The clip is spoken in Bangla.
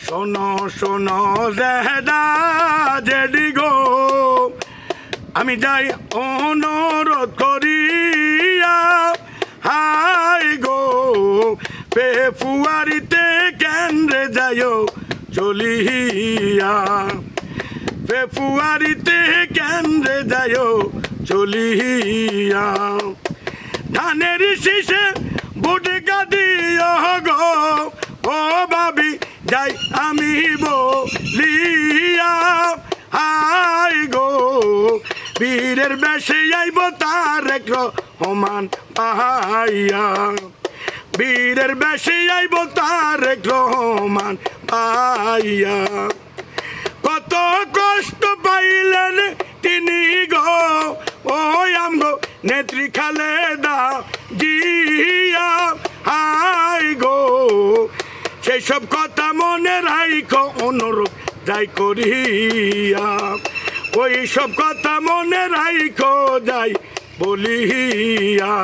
শোনো শোনো জেদা জেডি গো, আমি যাই অনুরোধ করিয়া, হাই গো ফেব্রুয়ারিতে কেন্দ্রে যাইও চলিয়া, ফেব্রুয়ারিতে কেন্দ্রে যাইও চলিয়া। ধানের শীষে বুট গাদিও গো, ও ভাবি যাই আমি বলিয়া, হাই গো বীরের বেশে আইব তারেক রহমান পাইয়া, বীরের বেশে আইব তারেক রহমান পাইয়া। কত কষ্ট পাইলেন তিনি গো, ও আমগো নেত্রী খালেদা জিয়া, হাই গো সেই সব কথা মনে রাইখো অনুরোধ যাই করিয়া, ওই সব কথা মনে রাইখো যাই বলিয়া।